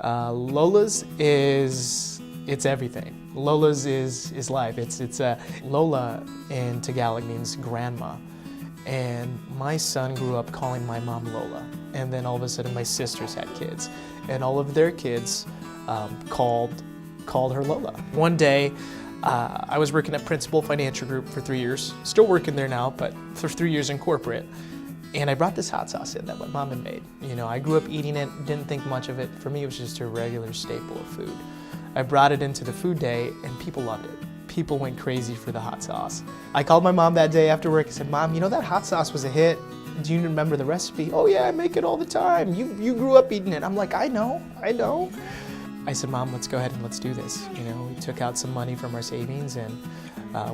Lola's it's everything. Lola's is life. Lola in Tagalog means grandma. And my son grew up calling my mom Lola. And then all of a sudden my sisters had kids. And all of their kids called her Lola. One day, I was working at Principal Financial Group for 3 years. Still working there now, but for 3 years in corporate. And I brought this hot sauce in that my mom had made. You know, I grew up eating it, didn't think much of it. For me, it was just a regular staple of food. I brought it into the food day and people loved it. People went crazy for the hot sauce. I called my mom that day after work and said, Mom, you know that hot sauce was a hit. Do you remember the recipe? Oh yeah, I make it all the time. You grew up eating it. I'm like, I know. I said, Mom, let's go ahead and let's do this. You know, we took out some money from our savings and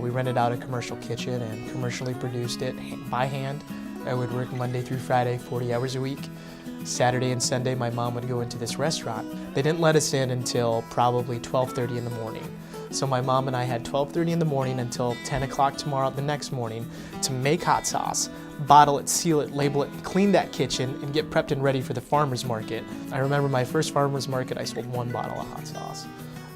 we rented out a commercial kitchen and commercially produced it by hand. I would work Monday through Friday, 40 hours a week. Saturday and Sunday, my mom would go into this restaurant. They didn't let us in until probably 12:30 in the morning. So my mom and I had 12:30 in the morning until 10 o'clock tomorrow, the next morning, to make hot sauce, bottle it, seal it, label it, clean that kitchen, and get prepped and ready for the farmer's market. I remember my first farmer's market, I sold 1 bottle of hot sauce.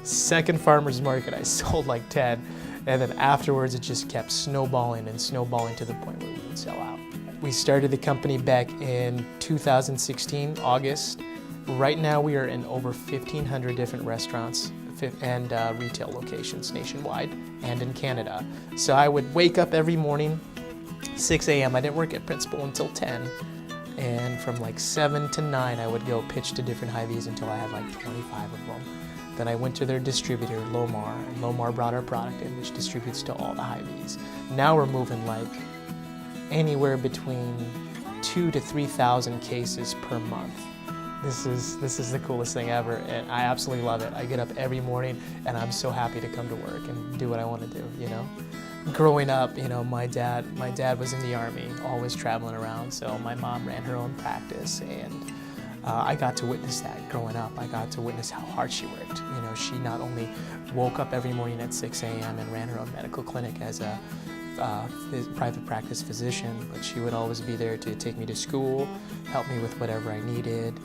Second farmer's market, I sold like 10. And then afterwards, it just kept snowballing and snowballing to the point where we would sell out. We started the company back in 2016, August. Right now, we are in over 1,500 different restaurants and retail locations nationwide and in Canada. So I would wake up every morning, 6 a.m. I didn't work at Principal until 10. And from like 7 to 9, I would go pitch to different Hy-Vees until I had like 25 of them. Then I went to their distributor, Lomar, and Lomar brought our product in, which distributes to all the Hy-Vees. Now we're moving like anywhere between 2,000 to 3,000 cases per month. This is the coolest thing ever, and I absolutely love it. I get up every morning, and I'm so happy to come to work and do what I want to do, you know? Growing up, you know, my dad was in the Army, always traveling around, so my mom ran her own practice, and I got to witness that growing up. I got to witness how hard she worked. You know, she not only woke up every morning at 6 a.m. and ran her own medical clinic as a private practice physician, but she would always be there to take me to school, help me with whatever I needed,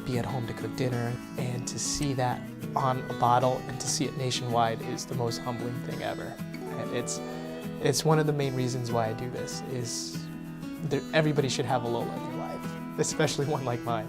be at home to cook dinner, and to see that on a bottle and to see it nationwide is the most humbling thing ever. And it's one of the main reasons why I do this, is everybody should have a Lola in their life, especially one like mine.